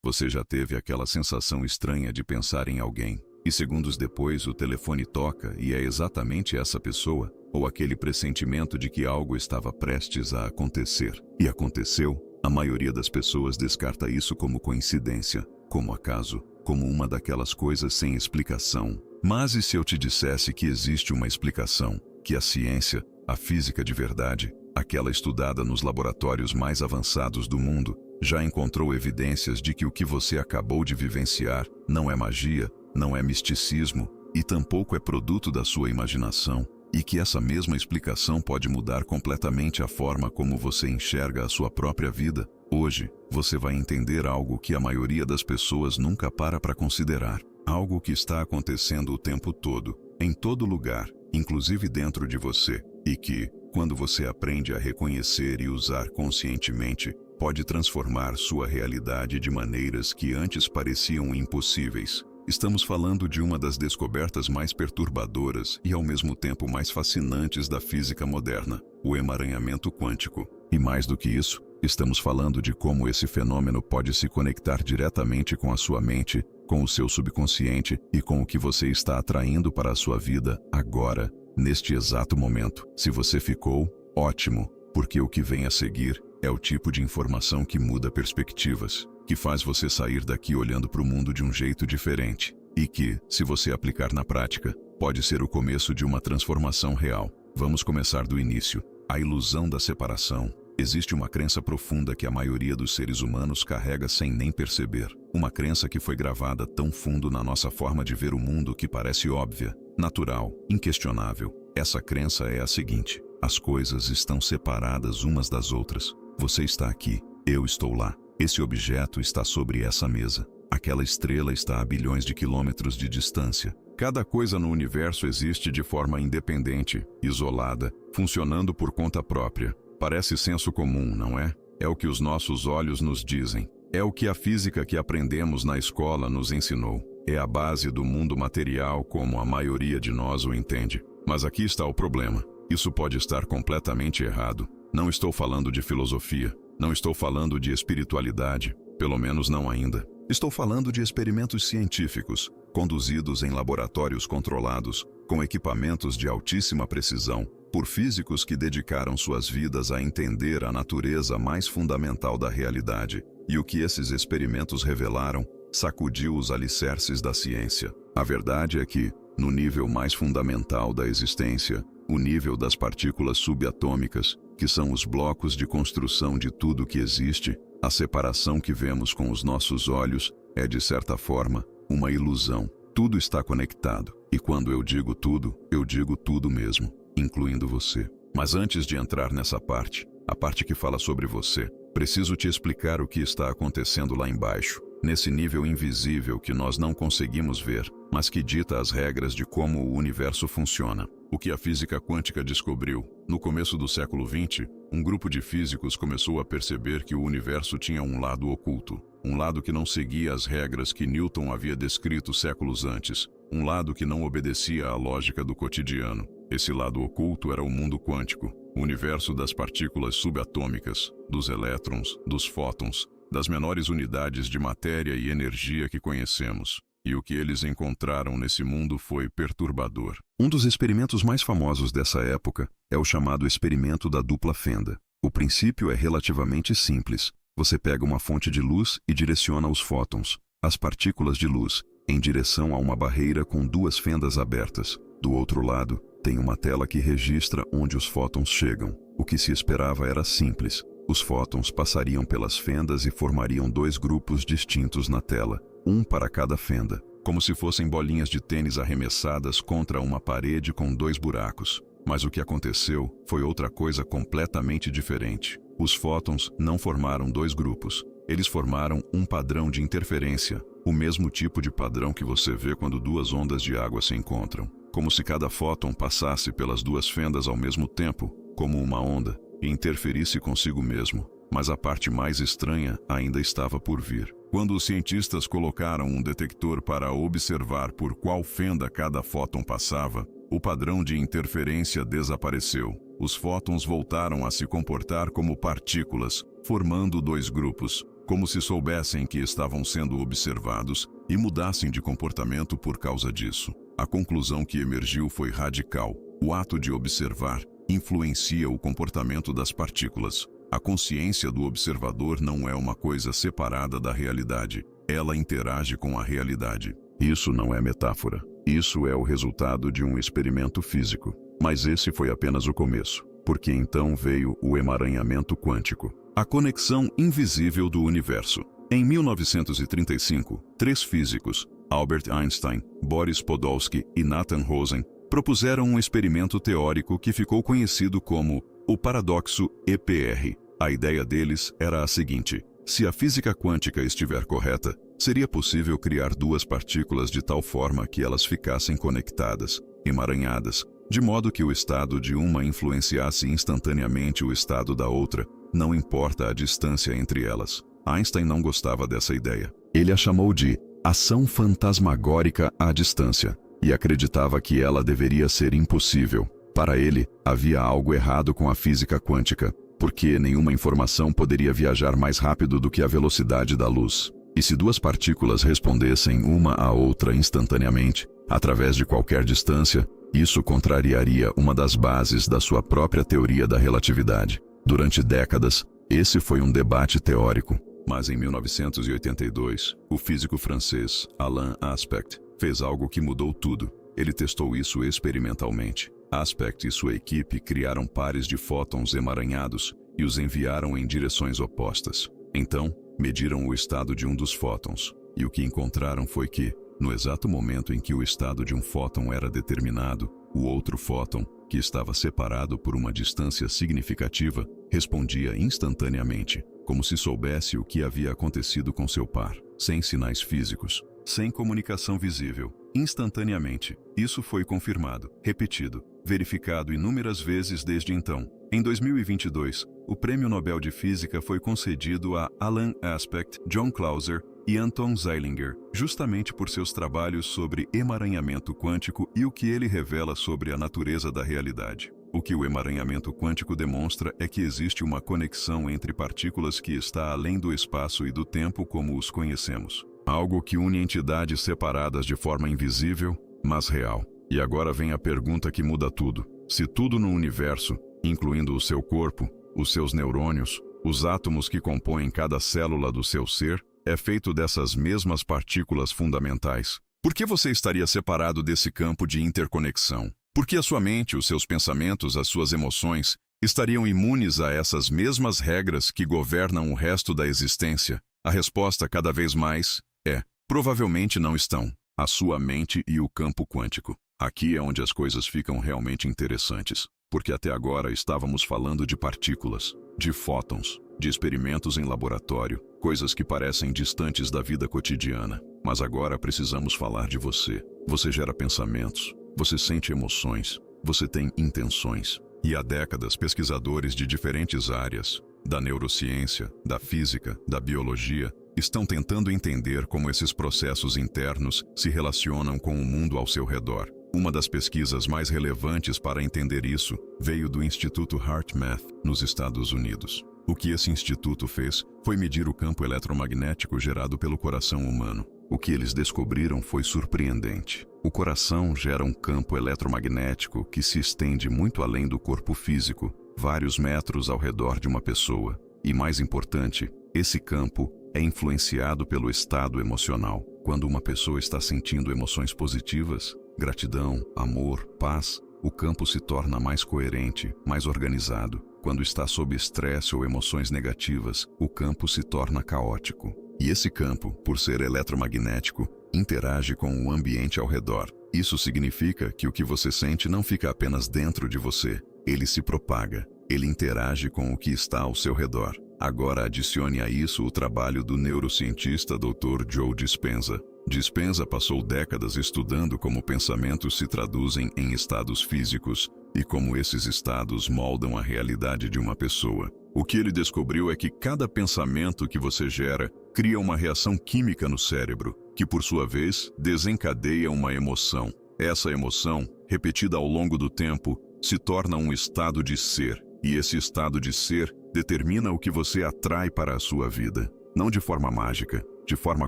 Você já teve aquela sensação estranha de pensar em alguém, e segundos depois o telefone toca e é exatamente essa pessoa, ou aquele pressentimento de que algo estava prestes a acontecer, e aconteceu? A maioria das pessoas descarta isso como coincidência, como acaso, como uma daquelas coisas sem explicação. Mas e se eu te dissesse que existe uma explicação, que a ciência, a física de verdade, aquela estudada nos laboratórios mais avançados do mundo, já encontrou evidências de que o que você acabou de vivenciar não é magia, não é misticismo e tampouco é produto da sua imaginação, e que essa mesma explicação pode mudar completamente a forma como você enxerga a sua própria vida? Hoje, você vai entender algo que a maioria das pessoas nunca para considerar. Algo que está acontecendo o tempo todo, em todo lugar, inclusive dentro de você, e que, quando você aprende a reconhecer e usar conscientemente, pode transformar sua realidade de maneiras que antes pareciam impossíveis. Estamos falando de uma das descobertas mais perturbadoras e ao mesmo tempo mais fascinantes da física moderna, o emaranhamento quântico. E mais do que isso, estamos falando de como esse fenômeno pode se conectar diretamente com a sua mente, com o seu subconsciente e com o que você está atraindo para a sua vida agora, neste exato momento. Se você ficou, ótimo, porque o que vem a seguir é o tipo de informação que muda perspectivas, que faz você sair daqui olhando para o mundo de um jeito diferente, e que, se você aplicar na prática, pode ser o começo de uma transformação real. Vamos começar do início. A ilusão da separação. Existe uma crença profunda que a maioria dos seres humanos carrega sem nem perceber. Uma crença que foi gravada tão fundo na nossa forma de ver o mundo que parece óbvia, natural, inquestionável. Essa crença é a seguinte: as coisas estão separadas umas das outras. Você está aqui, eu estou lá. Esse objeto está sobre essa mesa. Aquela estrela está a bilhões de quilômetros de distância. Cada coisa no universo existe de forma independente, isolada, funcionando por conta própria. Parece senso comum, não é? É o que os nossos olhos nos dizem. É o que a física que aprendemos na escola nos ensinou. É a base do mundo material como a maioria de nós o entende. Mas aqui está o problema. Isso pode estar completamente errado. Não estou falando de filosofia. Não estou falando de espiritualidade. Pelo menos não ainda. Estou falando de experimentos científicos, conduzidos em laboratórios controlados, com equipamentos de altíssima precisão, por físicos que dedicaram suas vidas a entender a natureza mais fundamental da realidade. E o que esses experimentos revelaram sacudiu os alicerces da ciência. A verdade é que, no nível mais fundamental da existência, o nível das partículas subatômicas, que são os blocos de construção de tudo que existe, a separação que vemos com os nossos olhos é, de certa forma, uma ilusão. Tudo está conectado. E quando eu digo tudo mesmo, incluindo você. Mas antes de entrar nessa parte, a parte que fala sobre você, preciso te explicar o que está acontecendo lá embaixo, nesse nível invisível que nós não conseguimos ver, mas que dita as regras de como o universo funciona. O que a física quântica descobriu. No começo do século XX, um grupo de físicos começou a perceber que o universo tinha um lado oculto, um lado que não seguia as regras que Newton havia descrito séculos antes, um lado que não obedecia à lógica do cotidiano. Esse lado oculto era o mundo quântico, o universo das partículas subatômicas, dos elétrons, dos fótons, das menores unidades de matéria e energia que conhecemos. E o que eles encontraram nesse mundo foi perturbador. Um dos experimentos mais famosos dessa época é o chamado experimento da dupla fenda. O princípio é relativamente simples. Você pega uma fonte de luz e direciona os fótons, as partículas de luz, em direção a uma barreira com duas fendas abertas. Do outro lado, tem uma tela que registra onde os fótons chegam. O que se esperava era simples. Os fótons passariam pelas fendas e formariam dois grupos distintos na tela, um para cada fenda, como se fossem bolinhas de tênis arremessadas contra uma parede com dois buracos. Mas o que aconteceu foi outra coisa completamente diferente. Os fótons não formaram dois grupos. Eles formaram um padrão de interferência, o mesmo tipo de padrão que você vê quando duas ondas de água se encontram. Como se cada fóton passasse pelas duas fendas ao mesmo tempo, como uma onda, e interferisse consigo mesmo. Mas a parte mais estranha ainda estava por vir. Quando os cientistas colocaram um detector para observar por qual fenda cada fóton passava, o padrão de interferência desapareceu. Os fótons voltaram a se comportar como partículas, formando dois grupos. como se soubessem que estavam sendo observados e mudassem de comportamento por causa disso. A conclusão que emergiu foi radical. O ato de observar influencia o comportamento das partículas. A consciência do observador não é uma coisa separada da realidade. Ela interage com a realidade. Isso não é metáfora. Isso é o resultado de um experimento físico. Mas esse foi apenas o começo, porque então veio o emaranhamento quântico, a conexão invisível do universo. Em 1935, 3 físicos, Albert Einstein, Boris Podolsky e Nathan Rosen, propuseram um experimento teórico que ficou conhecido como o paradoxo EPR. A ideia deles era a seguinte: se a física quântica estiver correta, seria possível criar 2 partículas de tal forma que elas ficassem conectadas, emaranhadas, de modo que o estado de uma influenciasse instantaneamente o estado da outra, não importa a distância entre elas. Einstein não gostava dessa ideia. Ele a chamou de ação fantasmagórica à distância, e acreditava que ela deveria ser impossível. Para ele, havia algo errado com a física quântica, porque nenhuma informação poderia viajar mais rápido do que a velocidade da luz. E se 2 partículas respondessem uma à outra instantaneamente, através de qualquer distância, isso contrariaria uma das bases da sua própria teoria da relatividade. Durante décadas, esse foi um debate teórico. Mas em 1982, o físico francês Alain Aspect fez algo que mudou tudo. Ele testou isso experimentalmente. Aspect e sua equipe criaram pares de fótons emaranhados e os enviaram em direções opostas. Então, mediram o estado de um dos fótons, e o que encontraram foi que, no exato momento em que o estado de um fóton era determinado, o outro fóton, que estava separado por uma distância significativa, respondia instantaneamente, como se soubesse o que havia acontecido com seu par, sem sinais físicos, sem comunicação visível, instantaneamente. Isso foi confirmado, repetido, verificado inúmeras vezes desde então. Em 2022, o Prêmio Nobel de Física foi concedido a Alain Aspect, John Clauser e Anton Zeilinger, justamente por seus trabalhos sobre emaranhamento quântico e o que ele revela sobre a natureza da realidade. O que o emaranhamento quântico demonstra é que existe uma conexão entre partículas que está além do espaço e do tempo como os conhecemos. Algo que une entidades separadas de forma invisível, mas real. E agora vem a pergunta que muda tudo. Se tudo no universo, incluindo o seu corpo, os seus neurônios, os átomos que compõem cada célula do seu ser, é feito dessas mesmas partículas fundamentais, por que você estaria separado desse campo de interconexão? Por que a sua mente, os seus pensamentos, as suas emoções, estariam imunes a essas mesmas regras que governam o resto da existência? A resposta, cada vez mais, é: provavelmente não estão. A sua mente e o campo quântico. Aqui é onde as coisas ficam realmente interessantes, porque até agora estávamos falando de partículas, de fótons, de experimentos em laboratório, coisas que parecem distantes da vida cotidiana. Mas agora precisamos falar de você. Você gera pensamentos, você sente emoções, você tem intenções. E há décadas, pesquisadores de diferentes áreas, da neurociência, da física, da biologia, estão tentando entender como esses processos internos se relacionam com o mundo ao seu redor. Uma das pesquisas mais relevantes para entender isso veio do Instituto HeartMath, nos Estados Unidos. O que esse instituto fez foi medir o campo eletromagnético gerado pelo coração humano. O que eles descobriram foi surpreendente. O coração gera um campo eletromagnético que se estende muito além do corpo físico, vários metros ao redor de uma pessoa. E mais importante, esse campo é influenciado pelo estado emocional. Quando uma pessoa está sentindo emoções positivas, gratidão, amor, paz, o campo se torna mais coerente, mais organizado. Quando está sob estresse ou emoções negativas, o campo se torna caótico. E esse campo, por ser eletromagnético, interage com o ambiente ao redor. Isso significa que o que você sente não fica apenas dentro de você, ele se propaga, ele interage com o que está ao seu redor. Agora adicione a isso o trabalho do neurocientista Dr. Joe Dispenza. Dispenza passou décadas estudando como pensamentos se traduzem em estados físicos e como esses estados moldam a realidade de uma pessoa. O que ele descobriu é que cada pensamento que você gera cria uma reação química no cérebro, que por sua vez desencadeia uma emoção. Essa emoção, repetida ao longo do tempo, se torna um estado de ser, e esse estado de ser determina o que você atrai para a sua vida. Não de forma mágica, de forma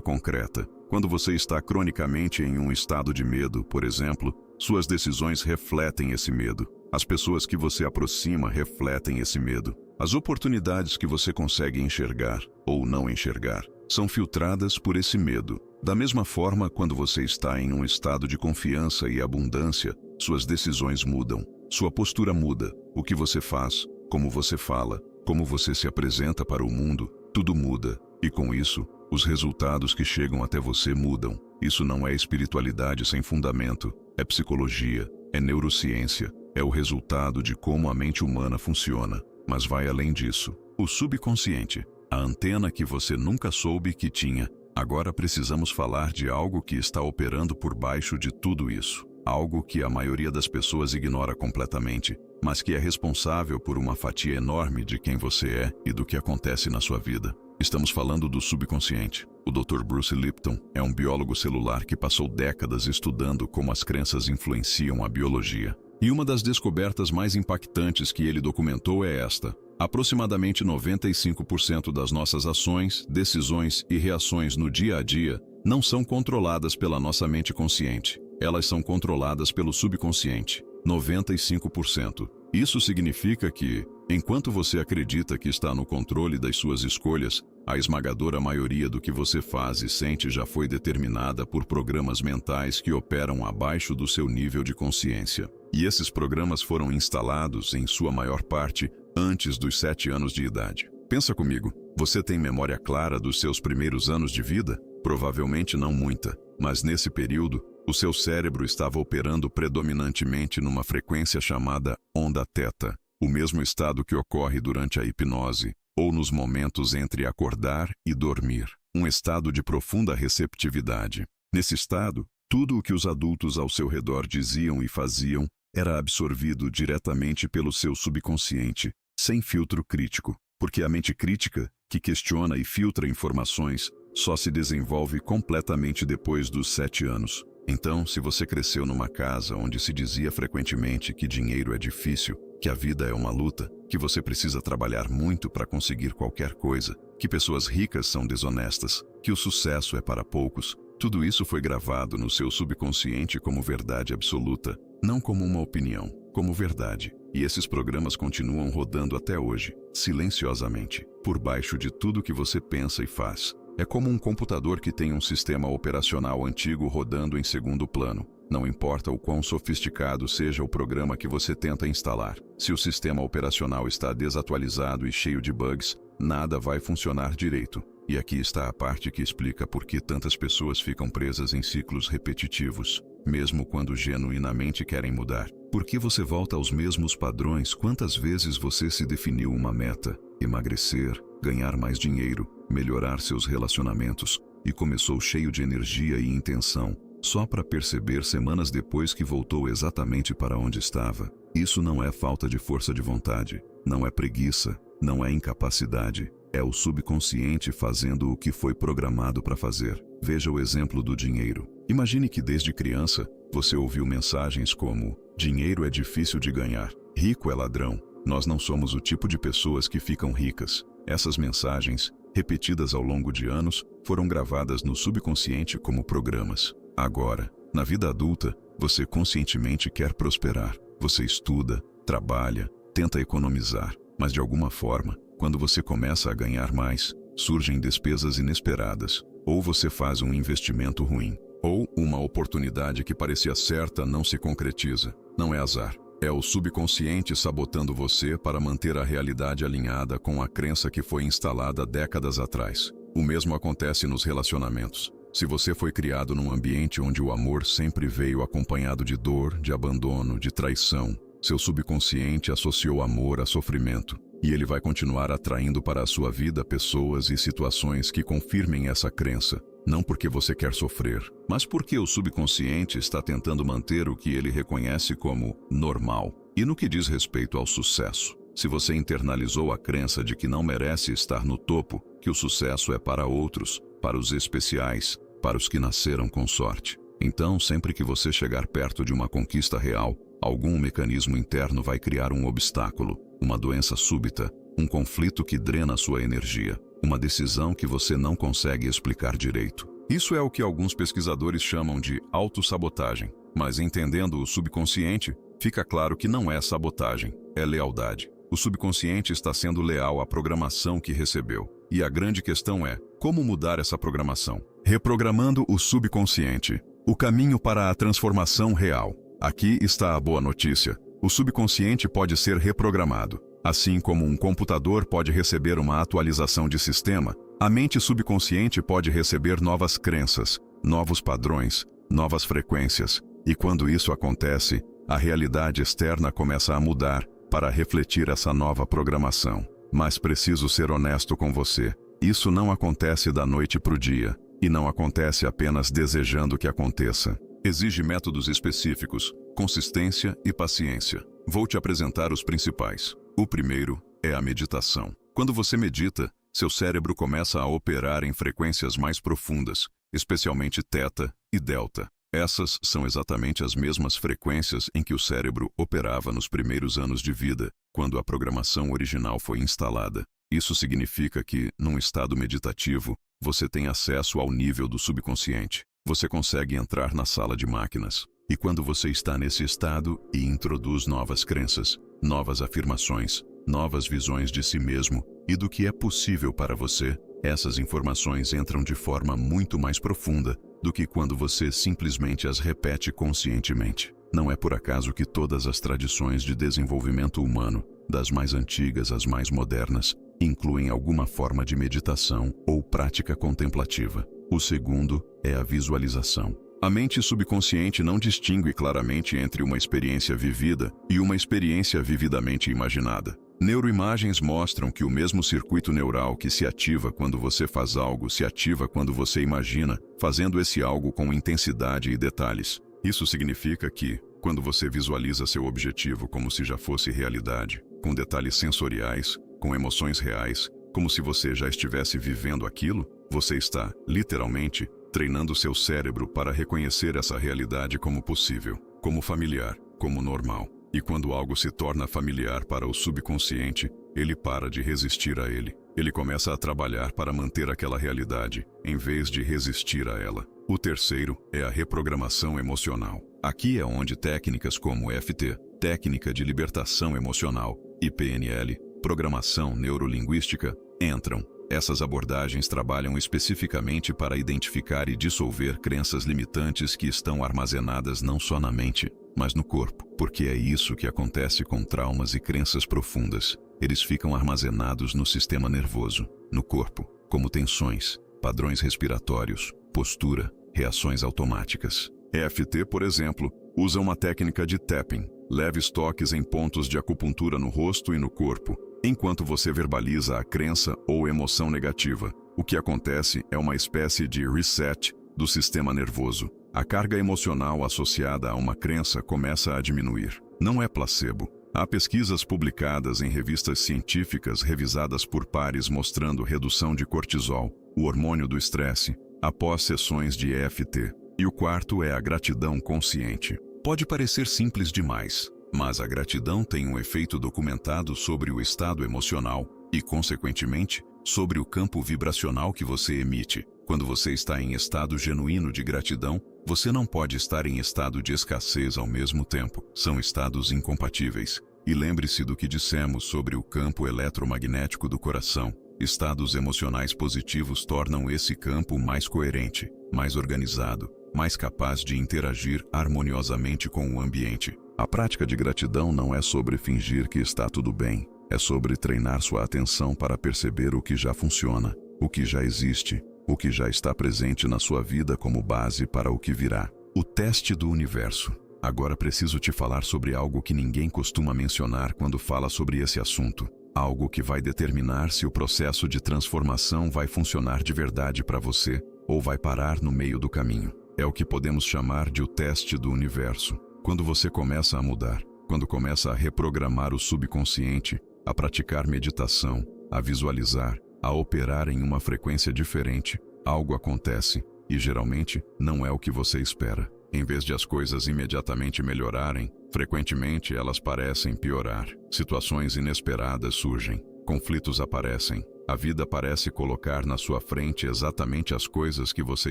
concreta. Quando você está cronicamente em um estado de medo, por exemplo, suas decisões refletem esse medo. As pessoas que você aproxima refletem esse medo. As oportunidades que você consegue enxergar ou não enxergar são filtradas por esse medo. Da mesma forma, quando você está em um estado de confiança e abundância, suas decisões mudam. Sua postura muda. O que você faz, como você fala, como você se apresenta para o mundo, tudo muda. E com isso, os resultados que chegam até você mudam. Isso não é espiritualidade sem fundamento, é psicologia, é neurociência, é o resultado de como a mente humana funciona. Mas vai além disso. O subconsciente, a antena que você nunca soube que tinha. Agora precisamos falar de algo que está operando por baixo de tudo isso. Algo que a maioria das pessoas ignora completamente, mas que é responsável por uma fatia enorme de quem você é e do que acontece na sua vida. Estamos falando do subconsciente. O Dr. Bruce Lipton é um biólogo celular que passou décadas estudando como as crenças influenciam a biologia. E uma das descobertas mais impactantes que ele documentou é esta: aproximadamente 95% das nossas ações, decisões e reações no dia a dia não são controladas pela nossa mente consciente. Elas são controladas pelo subconsciente. 95%. Isso significa que, enquanto você acredita que está no controle das suas escolhas, a esmagadora maioria do que você faz e sente já foi determinada por programas mentais que operam abaixo do seu nível de consciência. E esses programas foram instalados, em sua maior parte, antes dos 7 anos de idade. Pensa comigo, você tem memória clara dos seus primeiros anos de vida? Provavelmente não muita, mas nesse período, o seu cérebro estava operando predominantemente numa frequência chamada onda teta, o mesmo estado que ocorre durante a hipnose, ou nos momentos entre acordar e dormir, um estado de profunda receptividade. Nesse estado, tudo o que os adultos ao seu redor diziam e faziam era absorvido diretamente pelo seu subconsciente, sem filtro crítico, porque a mente crítica, que questiona e filtra informações, só se desenvolve completamente depois dos 7 anos. Então, se você cresceu numa casa onde se dizia frequentemente que dinheiro é difícil, que a vida é uma luta, que você precisa trabalhar muito para conseguir qualquer coisa, que pessoas ricas são desonestas, que o sucesso é para poucos, tudo isso foi gravado no seu subconsciente como verdade absoluta, não como uma opinião, como verdade. E esses programas continuam rodando até hoje, silenciosamente, por baixo de tudo que você pensa e faz. É como um computador que tem um sistema operacional antigo rodando em segundo plano. Não importa o quão sofisticado seja o programa que você tenta instalar. Se o sistema operacional está desatualizado e cheio de bugs, nada vai funcionar direito. E aqui está a parte que explica por que tantas pessoas ficam presas em ciclos repetitivos, mesmo quando genuinamente querem mudar. Por que você volta aos mesmos padrões? Quantas vezes você se definiu uma meta? Emagrecer, ganhar mais dinheiro, melhorar seus relacionamentos, e começou cheio de energia e intenção, só para perceber semanas depois que voltou exatamente para onde estava. Isso não é falta de força de vontade, não é preguiça, não é incapacidade, é o subconsciente fazendo o que foi programado para fazer. Veja o exemplo do dinheiro. Imagine que desde criança, você ouviu mensagens como: dinheiro é difícil de ganhar, rico é ladrão, nós não somos o tipo de pessoas que ficam ricas. Essas mensagens, repetidas ao longo de anos, foram gravadas no subconsciente como programas. Agora, na vida adulta, você conscientemente quer prosperar. Você estuda, trabalha, tenta economizar, mas de alguma forma, quando você começa a ganhar mais, surgem despesas inesperadas, ou você faz um investimento ruim, ou uma oportunidade que parecia certa não se concretiza. Não é azar. É o subconsciente sabotando você para manter a realidade alinhada com a crença que foi instalada décadas atrás. O mesmo acontece nos relacionamentos. Se você foi criado num ambiente onde o amor sempre veio acompanhado de dor, de abandono, de traição, seu subconsciente associou amor a sofrimento. E ele vai continuar atraindo para a sua vida pessoas e situações que confirmem essa crença. Não porque você quer sofrer, mas porque o subconsciente está tentando manter o que ele reconhece como normal. E no que diz respeito ao sucesso, se você internalizou a crença de que não merece estar no topo, que o sucesso é para outros, para os especiais, para os que nasceram com sorte, então sempre que você chegar perto de uma conquista real, algum mecanismo interno vai criar um obstáculo, uma doença súbita, um conflito que drena sua energia. uma decisão que você não consegue explicar direito. Isso é o que alguns pesquisadores chamam de autossabotagem, mas entendendo o subconsciente, fica claro que não é sabotagem, é lealdade. O subconsciente está sendo leal à programação que recebeu. E a grande questão é, como mudar essa programação? Reprogramando o subconsciente. O caminho para a transformação real. Aqui está a boa notícia. O subconsciente pode ser reprogramado. Assim como um computador pode receber uma atualização de sistema, a mente subconsciente pode receber novas crenças, novos padrões, novas frequências. E quando isso acontece, a realidade externa começa a mudar para refletir essa nova programação. Mas preciso ser honesto com você. Isso não acontece da noite para o dia. E não acontece apenas desejando que aconteça. Exige métodos específicos, consistência e paciência. Vou te apresentar os principais. O primeiro é a meditação. Quando você medita, seu cérebro começa a operar em frequências mais profundas, especialmente teta e delta. Essas são exatamente as mesmas frequências em que o cérebro operava nos primeiros anos de vida, quando a programação original foi instalada. Isso significa que, num estado meditativo, você tem acesso ao nível do subconsciente. Você consegue entrar na sala de máquinas. E quando você está nesse estado e introduz novas crenças, novas afirmações, novas visões de si mesmo e do que é possível para você, essas informações entram de forma muito mais profunda do que quando você simplesmente as repete conscientemente. Não é por acaso que todas as tradições de desenvolvimento humano, das mais antigas às mais modernas, incluem alguma forma de meditação ou prática contemplativa. O segundo é a visualização. A mente subconsciente não distingue claramente entre uma experiência vivida e uma experiência vividamente imaginada. Neuroimagens mostram que o mesmo circuito neural que se ativa quando você faz algo se ativa quando você imagina, fazendo esse algo com intensidade e detalhes. Isso significa que, quando você visualiza seu objetivo como se já fosse realidade, com detalhes sensoriais, com emoções reais, como se você já estivesse vivendo aquilo, você está, literalmente, treinando seu cérebro para reconhecer essa realidade como possível, como familiar, como normal. E quando algo se torna familiar para o subconsciente, ele para de resistir a ele. Ele começa a trabalhar para manter aquela realidade, em vez de resistir a ela. O terceiro é a reprogramação emocional. Aqui é onde técnicas como EFT, técnica de libertação emocional, e PNL, programação neurolinguística, entram. Essas abordagens trabalham especificamente para identificar e dissolver crenças limitantes que estão armazenadas não só na mente, mas no corpo, porque é isso que acontece com traumas e crenças profundas. Eles ficam armazenados no sistema nervoso, no corpo, como tensões, padrões respiratórios, postura, reações automáticas. EFT, por exemplo, usa uma técnica de tapping, leves toques em pontos de acupuntura no rosto e no corpo, enquanto você verbaliza a crença ou emoção negativa. O que acontece é uma espécie de reset do sistema nervoso. A carga emocional associada a uma crença começa a diminuir. Não é placebo. Há pesquisas publicadas em revistas científicas revisadas por pares mostrando redução de cortisol, o hormônio do estresse, após sessões de EFT. E o quarto é a gratidão consciente. Pode parecer simples demais, mas a gratidão tem um efeito documentado sobre o estado emocional e, consequentemente, sobre o campo vibracional que você emite. Quando você está em estado genuíno de gratidão, você não pode estar em estado de escassez ao mesmo tempo. São estados incompatíveis. E lembre-se do que dissemos sobre o campo eletromagnético do coração. Estados emocionais positivos tornam esse campo mais coerente, mais organizado, mais capaz de interagir harmoniosamente com o ambiente. A prática de gratidão não é sobre fingir que está tudo bem. É sobre treinar sua atenção para perceber o que já funciona, o que já existe, o que já está presente na sua vida como base para o que virá. O teste do universo. Agora preciso te falar sobre algo que ninguém costuma mencionar quando fala sobre esse assunto. Algo que vai determinar se o processo de transformação vai funcionar de verdade para você ou vai parar no meio do caminho. É o que podemos chamar de o teste do universo. Quando você começa a mudar, quando começa a reprogramar o subconsciente, a praticar meditação, a visualizar, a operar em uma frequência diferente, algo acontece e geralmente não é o que você espera. Em vez de as coisas imediatamente melhorarem, frequentemente elas parecem piorar. Situações inesperadas surgem. Conflitos aparecem. A vida parece colocar na sua frente exatamente as coisas que você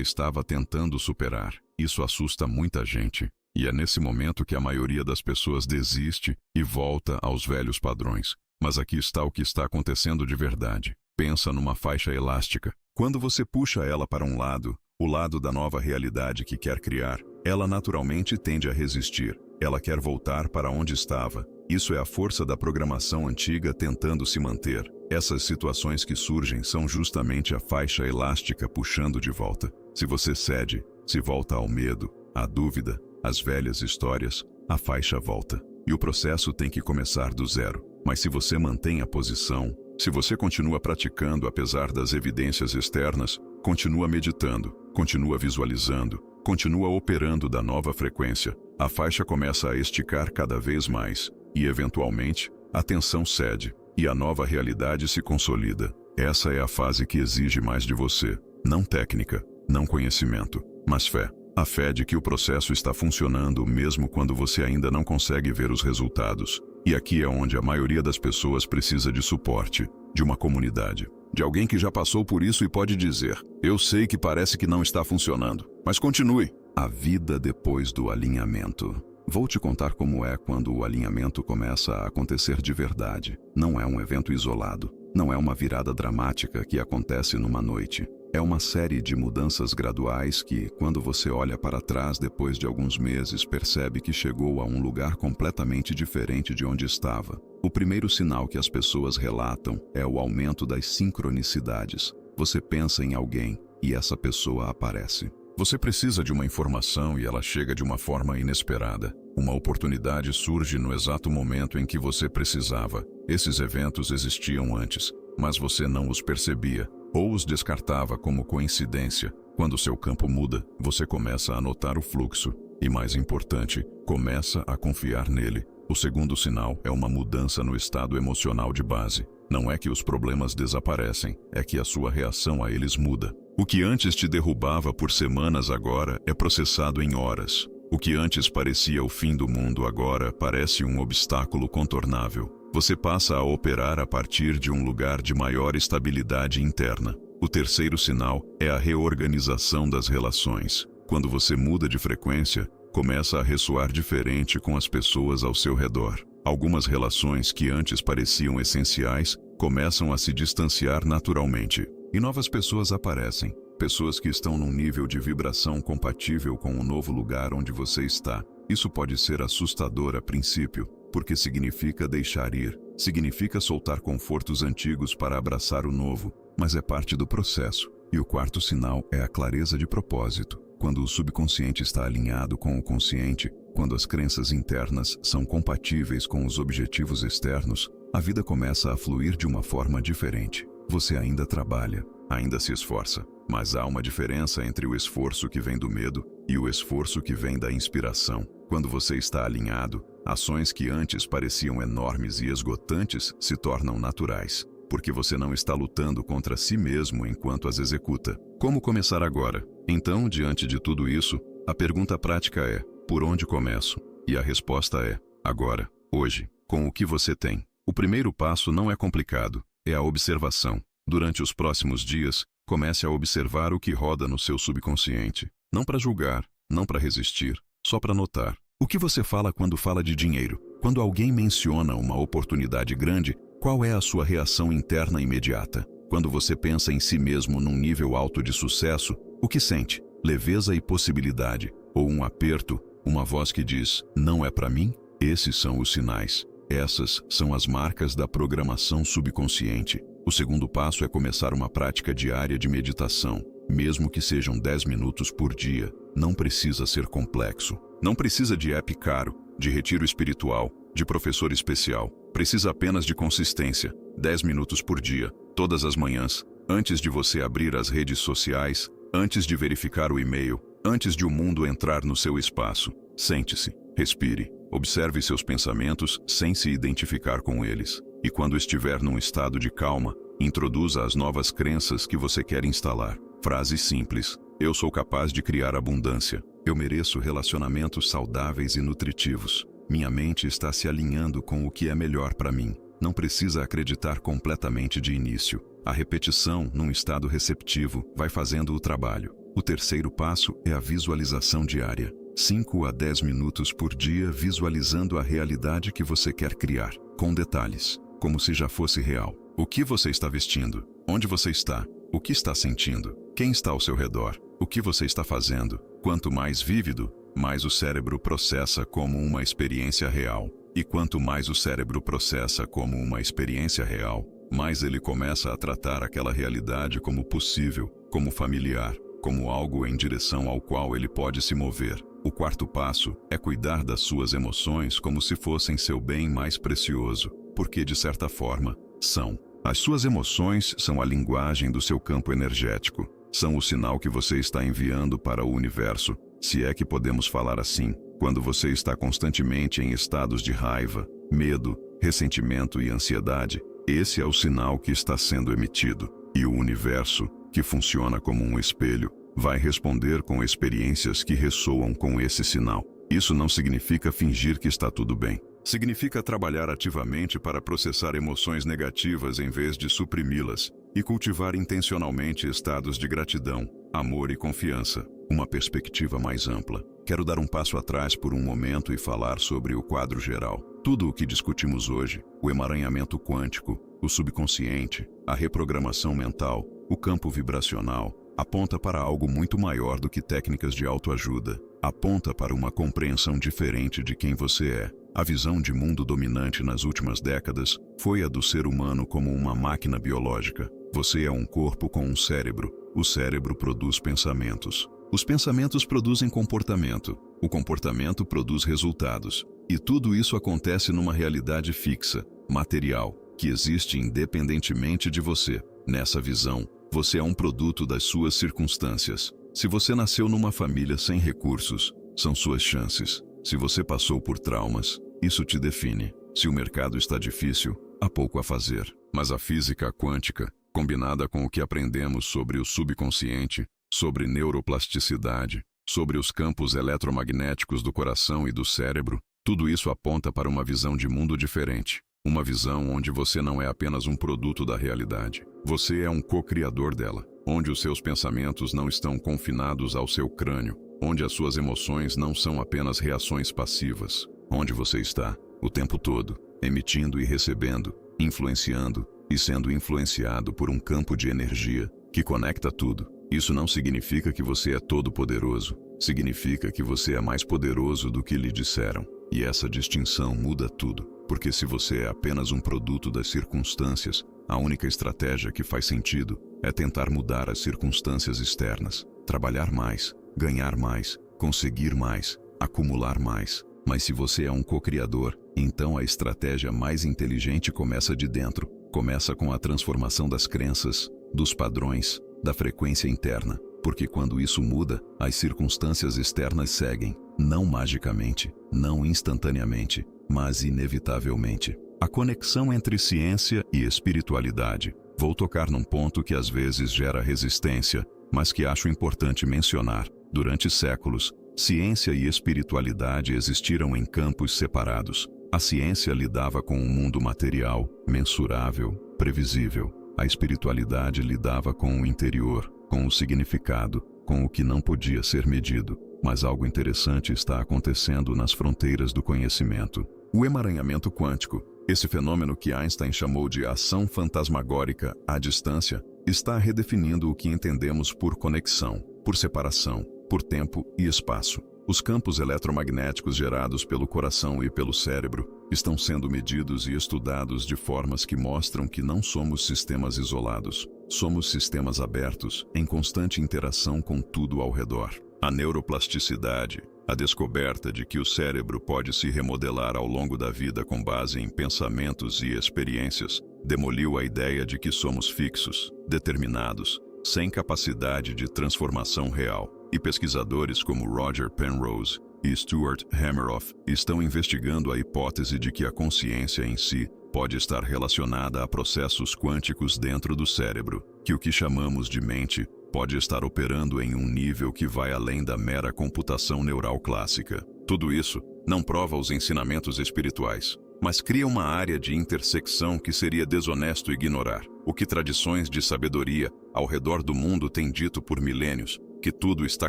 estava tentando superar. Isso assusta muita gente. E é nesse momento que a maioria das pessoas desiste e volta aos velhos padrões. Mas aqui está o que está acontecendo de verdade. Pensa numa faixa elástica. Quando você puxa ela para um lado, o lado da nova realidade que quer criar, ela naturalmente tende a resistir. Ela quer voltar para onde estava. Isso é a força da programação antiga tentando se manter. Essas situações que surgem são justamente a faixa elástica puxando de volta. Se você cede, se volta ao medo, à dúvida, às velhas histórias, a faixa volta. E o processo tem que começar do zero. Mas se você mantém a posição, se você continua praticando apesar das evidências externas, continua meditando, continua visualizando, continua operando da nova frequência, a faixa começa a esticar cada vez mais e, eventualmente, a tensão cede e a nova realidade se consolida. Essa é a fase que exige mais de você, não técnica, não conhecimento, mas fé. A fé de que o processo está funcionando mesmo quando você ainda não consegue ver os resultados. E aqui é onde a maioria das pessoas precisa de suporte, de uma comunidade, de alguém que já passou por isso e pode dizer: eu sei que parece que não está funcionando, mas continue. A vida depois do alinhamento. Vou te contar como é quando o alinhamento começa a acontecer de verdade. Não é um evento isolado, não é uma virada dramática que acontece numa noite. É uma série de mudanças graduais que, quando você olha para trás depois de alguns meses, percebe que chegou a um lugar completamente diferente de onde estava. O primeiro sinal que as pessoas relatam é o aumento das sincronicidades. Você pensa em alguém e essa pessoa aparece. Você precisa de uma informação e ela chega de uma forma inesperada. Uma oportunidade surge no exato momento em que você precisava. Esses eventos existiam antes, mas você não os percebia ou os descartava como coincidência. Quando seu campo muda, você começa a notar o fluxo e, mais importante, começa a confiar nele. O segundo sinal é uma mudança no estado emocional de base. Não é que os problemas desaparecem, é que a sua reação a eles muda. O que antes te derrubava por semanas agora é processado em horas. O que antes parecia o fim do mundo agora parece um obstáculo contornável. Você passa a operar a partir de um lugar de maior estabilidade interna. O terceiro sinal é a reorganização das relações. Quando você muda de frequência, começa a ressoar diferente com as pessoas ao seu redor. Algumas relações que antes pareciam essenciais começam a se distanciar naturalmente. E novas pessoas aparecem. Pessoas que estão num nível de vibração compatível com o novo lugar onde você está. Isso pode ser assustador a princípio, porque significa deixar ir, significa soltar confortos antigos para abraçar o novo, mas é parte do processo. E o quarto sinal é a clareza de propósito. Quando o subconsciente está alinhado com o consciente, quando as crenças internas são compatíveis com os objetivos externos, a vida começa a fluir de uma forma diferente. Você ainda trabalha, ainda se esforça, mas há uma diferença entre o esforço que vem do medo e o esforço que vem da inspiração. Quando você está alinhado, ações que antes pareciam enormes e esgotantes se tornam naturais, porque você não está lutando contra si mesmo enquanto as executa. Como começar agora? Então, diante de tudo isso, a pergunta prática é: por onde começo? E a resposta é: agora, hoje, com o que você tem. O primeiro passo não é complicado, é a observação. Durante os próximos dias, comece a observar o que roda no seu subconsciente. Não para julgar, não para resistir, só para notar. O que você fala quando fala de dinheiro? Quando alguém menciona uma oportunidade grande, qual é a sua reação interna imediata? Quando você pensa em si mesmo num nível alto de sucesso, o que sente? Leveza e possibilidade? Ou um aperto, uma voz que diz, não é para mim? Esses são os sinais. Essas são as marcas da programação subconsciente. O segundo passo é começar uma prática diária de meditação. Mesmo que sejam 10 minutos por dia, não precisa ser complexo. Não precisa de app caro, de retiro espiritual, de professor especial. Precisa apenas de consistência. 10 minutos por dia, todas as manhãs, antes de você abrir as redes sociais, antes de verificar o e-mail, antes de o mundo entrar no seu espaço. Sente-se, respire, observe seus pensamentos sem se identificar com eles. E quando estiver num estado de calma, introduza as novas crenças que você quer instalar. Frase simples: eu sou capaz de criar abundância. Eu mereço relacionamentos saudáveis e nutritivos. Minha mente está se alinhando com o que é melhor para mim. Não precisa acreditar completamente de início. A repetição, num estado receptivo, vai fazendo o trabalho. O terceiro passo é a visualização diária. 5 a 10 minutos por dia visualizando a realidade que você quer criar, com detalhes, como se já fosse real. O que você está vestindo? Onde você está? O que está sentindo? Quem está ao seu redor? O que você está fazendo? Quanto mais vívido, mais o cérebro processa como uma experiência real. E quanto mais o cérebro processa como uma experiência real, mais ele começa a tratar aquela realidade como possível, como familiar, como algo em direção ao qual ele pode se mover. O quarto passo é cuidar das suas emoções como se fossem seu bem mais precioso, porque de certa forma, são. As suas emoções são a linguagem do seu campo energético, são o sinal que você está enviando para o universo, se é que podemos falar assim. Quando você está constantemente em estados de raiva, medo, ressentimento e ansiedade, esse é o sinal que está sendo emitido. E o universo, que funciona como um espelho, vai responder com experiências que ressoam com esse sinal. Isso não significa fingir que está tudo bem. Significa trabalhar ativamente para processar emoções negativas em vez de suprimi-las e cultivar intencionalmente estados de gratidão, amor e confiança. Uma perspectiva mais ampla. Quero dar um passo atrás por um momento e falar sobre o quadro geral. Tudo o que discutimos hoje, o emaranhamento quântico, o subconsciente, a reprogramação mental, o campo vibracional, aponta para algo muito maior do que técnicas de autoajuda. Aponta para uma compreensão diferente de quem você é. A visão de mundo dominante nas últimas décadas foi a do ser humano como uma máquina biológica. Você é um corpo com um cérebro. O cérebro produz pensamentos. Os pensamentos produzem comportamento. O comportamento produz resultados. E tudo isso acontece numa realidade fixa, material, que existe independentemente de você. Nessa visão, você é um produto das suas circunstâncias. Se você nasceu numa família sem recursos, são suas chances. Se você passou por traumas, isso te define. Se o mercado está difícil, há pouco a fazer. Mas a física quântica, combinada com o que aprendemos sobre o subconsciente, sobre neuroplasticidade, sobre os campos eletromagnéticos do coração e do cérebro, tudo isso aponta para uma visão de mundo diferente. Uma visão onde você não é apenas um produto da realidade. Você é um co-criador dela. Onde os seus pensamentos não estão confinados ao seu crânio. Onde as suas emoções não são apenas reações passivas. Onde você está, o tempo todo, emitindo e recebendo, influenciando e sendo influenciado por um campo de energia que conecta tudo. Isso não significa que você é todo-poderoso. Significa que você é mais poderoso do que lhe disseram. E essa distinção muda tudo. Porque se você é apenas um produto das circunstâncias, a única estratégia que faz sentido é tentar mudar as circunstâncias externas. Trabalhar mais, ganhar mais, conseguir mais, acumular mais. Mas se você é um co-criador, então a estratégia mais inteligente começa de dentro. Começa com a transformação das crenças, dos padrões, da frequência interna. Porque quando isso muda, as circunstâncias externas seguem. Não magicamente, não instantaneamente, mas inevitavelmente. A conexão entre ciência e espiritualidade. Vou tocar num ponto que às vezes gera resistência, mas que acho importante mencionar. Durante séculos, ciência e espiritualidade existiram em campos separados. A ciência lidava com o mundo material, mensurável, previsível. A espiritualidade lidava com o interior, com o significado, com o que não podia ser medido. Mas algo interessante está acontecendo nas fronteiras do conhecimento. O emaranhamento quântico, esse fenômeno que Einstein chamou de ação fantasmagórica à distância, está redefinindo o que entendemos por conexão, por separação, por tempo e espaço. Os campos eletromagnéticos gerados pelo coração e pelo cérebro estão sendo medidos e estudados de formas que mostram que não somos sistemas isolados. Somos sistemas abertos, em constante interação com tudo ao redor. A neuroplasticidade, a descoberta de que o cérebro pode se remodelar ao longo da vida com base em pensamentos e experiências, demoliu a ideia de que somos fixos, determinados, sem capacidade de transformação real. E pesquisadores como Roger Penrose e Stuart Hameroff estão investigando a hipótese de que a consciência em si pode estar relacionada a processos quânticos dentro do cérebro, que o que chamamos de mente pode estar operando em um nível que vai além da mera computação neural clássica. Tudo isso não prova os ensinamentos espirituais. mas cria uma área de intersecção que seria desonesto ignorar. O que tradições de sabedoria ao redor do mundo têm dito por milênios, que tudo está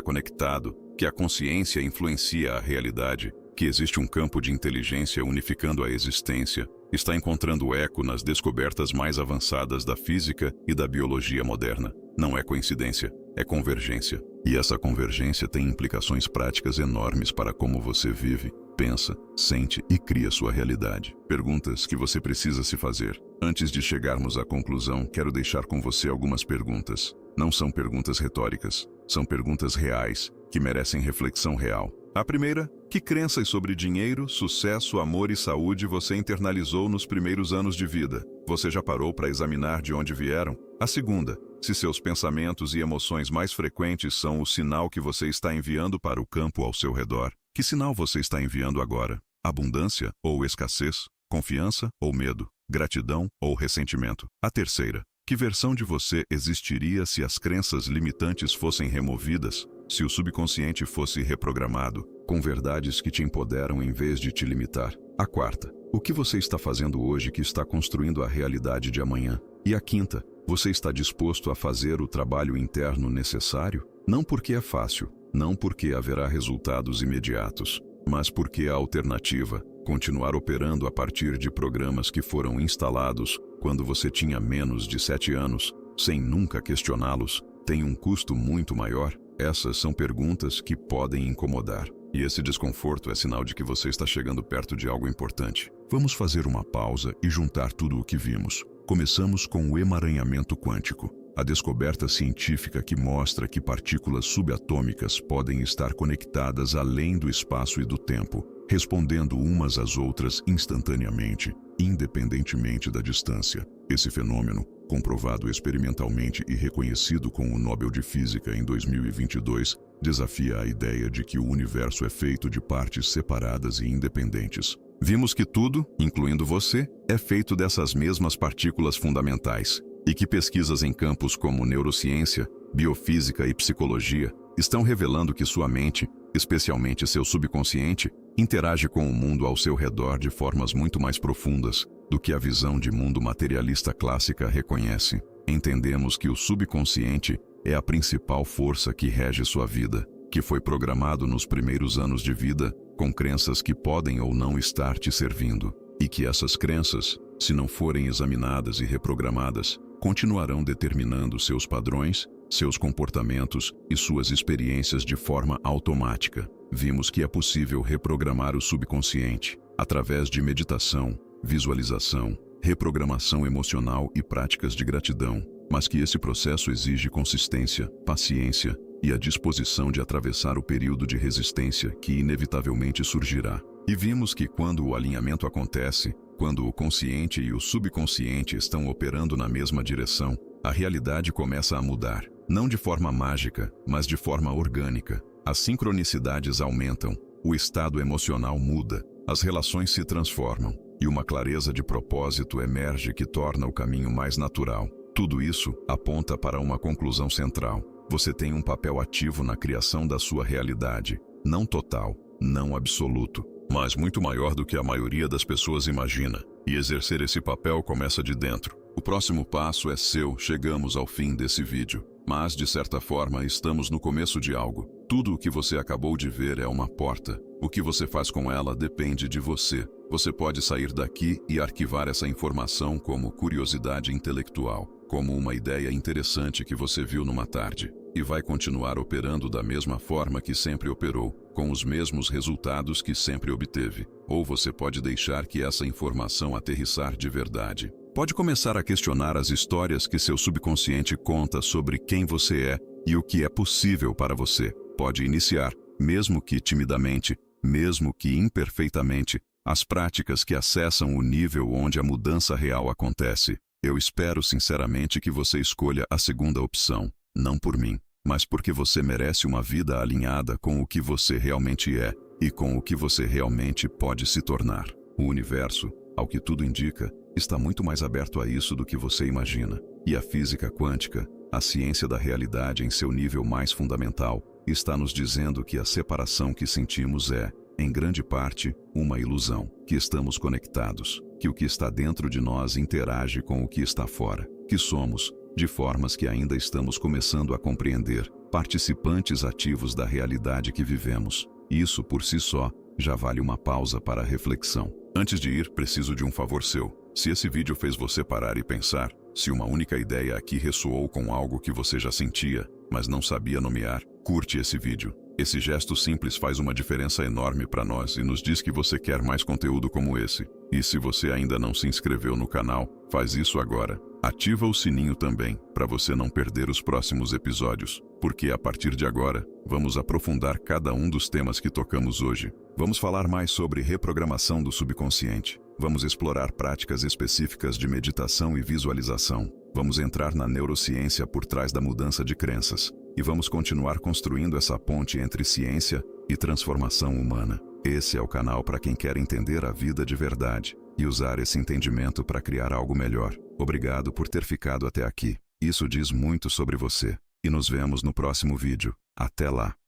conectado, que a consciência influencia a realidade, que existe um campo de inteligência unificando a existência, está encontrando eco nas descobertas mais avançadas da física e da biologia moderna. Não é coincidência, é convergência. E essa convergência tem implicações práticas enormes para como você vive, pensa, sente e cria sua realidade. Perguntas que você precisa se fazer. Antes de chegarmos à conclusão, quero deixar com você algumas perguntas. Não são perguntas retóricas, são perguntas reais, que merecem reflexão real. A primeira, que crenças sobre dinheiro, sucesso, amor e saúde você internalizou nos primeiros anos de vida? Você já parou para examinar de onde vieram? A segunda, se seus pensamentos e emoções mais frequentes são o sinal que você está enviando para o campo ao seu redor. Que sinal você está enviando agora? Abundância ou escassez? Confiança ou medo? Gratidão ou ressentimento? A terceira, que versão de você existiria se as crenças limitantes fossem removidas? Se o subconsciente fosse reprogramado, com verdades que te empoderam em vez de te limitar? A quarta, o que você está fazendo hoje que está construindo a realidade de amanhã? E a quinta, você está disposto a fazer o trabalho interno necessário? Não porque é fácil, não porque haverá resultados imediatos, mas porque a alternativa, continuar operando a partir de programas que foram instalados quando você tinha menos de 7 anos, sem nunca questioná-los, tem um custo muito maior? Essas são perguntas que podem incomodar. E esse desconforto é sinal de que você está chegando perto de algo importante. Vamos fazer uma pausa e juntar tudo o que vimos. Começamos com o emaranhamento quântico, a descoberta científica que mostra que partículas subatômicas podem estar conectadas além do espaço e do tempo, respondendo umas às outras instantaneamente, independentemente da distância. Esse fenômeno, comprovado experimentalmente e reconhecido com o Nobel de Física em 2022, desafia a ideia de que o universo é feito de partes separadas e independentes. Vimos que tudo, incluindo você, é feito dessas mesmas partículas fundamentais, e que pesquisas em campos como neurociência, biofísica e psicologia estão revelando que sua mente, especialmente seu subconsciente, interage com o mundo ao seu redor de formas muito mais profundas do que a visão de mundo materialista clássica reconhece. Entendemos que o subconsciente é a principal força que rege sua vida, que foi programado nos primeiros anos de vida com crenças que podem ou não estar te servindo, e que essas crenças, se não forem examinadas e reprogramadas, continuarão determinando seus padrões, seus comportamentos e suas experiências de forma automática. Vimos que é possível reprogramar o subconsciente através de meditação, visualização, reprogramação emocional e práticas de gratidão, mas que esse processo exige consistência, paciência e a disposição de atravessar o período de resistência que inevitavelmente surgirá. E vimos que quando o alinhamento acontece, quando o consciente e o subconsciente estão operando na mesma direção, a realidade começa a mudar, não de forma mágica, mas de forma orgânica. As sincronicidades aumentam, o estado emocional muda, as relações se transformam, e uma clareza de propósito emerge que torna o caminho mais natural. Tudo isso aponta para uma conclusão central. Você tem um papel ativo na criação da sua realidade, não total, não absoluto, mas muito maior do que a maioria das pessoas imagina. E exercer esse papel começa de dentro. O próximo passo é seu. Chegamos ao fim desse vídeo, mas de certa forma estamos no começo de algo. Tudo o que você acabou de ver é uma porta. O que você faz com ela depende de você. Você pode sair daqui e arquivar essa informação como curiosidade intelectual, como uma ideia interessante que você viu numa tarde, e vai continuar operando da mesma forma que sempre operou, com os mesmos resultados que sempre obteve. Ou você pode deixar que essa informação aterrissar de verdade. Pode começar a questionar as histórias que seu subconsciente conta sobre quem você é e o que é possível para você. Pode iniciar, mesmo que timidamente, mesmo que imperfeitamente, as práticas que acessam o nível onde a mudança real acontece. Eu espero sinceramente que você escolha a segunda opção, não por mim, mas porque você merece uma vida alinhada com o que você realmente é e com o que você realmente pode se tornar. O universo, ao que tudo indica, está muito mais aberto a isso do que você imagina. E a física quântica, a ciência da realidade em seu nível mais fundamental, está nos dizendo que a separação que sentimos é, em grande parte, uma ilusão, que estamos conectados, que o que está dentro de nós interage com o que está fora, que somos, de formas que ainda estamos começando a compreender, participantes ativos da realidade que vivemos. Isso, por si só, já vale uma pausa para a reflexão. Antes de ir, preciso de um favor seu. Se esse vídeo fez você parar e pensar, se uma única ideia aqui ressoou com algo que você já sentia, mas não sabia nomear, curte esse vídeo. Esse gesto simples faz uma diferença enorme para nós e nos diz que você quer mais conteúdo como esse. E se você ainda não se inscreveu no canal, faz isso agora. Ativa o sininho também, para você não perder os próximos episódios, porque a partir de agora, vamos aprofundar cada um dos temas que tocamos hoje. Vamos falar mais sobre reprogramação do subconsciente. Vamos explorar práticas específicas de meditação e visualização. Vamos entrar na neurociência por trás da mudança de crenças. E vamos continuar construindo essa ponte entre ciência e transformação humana. Esse é o canal para quem quer entender a vida de verdade e usar esse entendimento para criar algo melhor. Obrigado por ter ficado até aqui. Isso diz muito sobre você. E nos vemos no próximo vídeo. Até lá!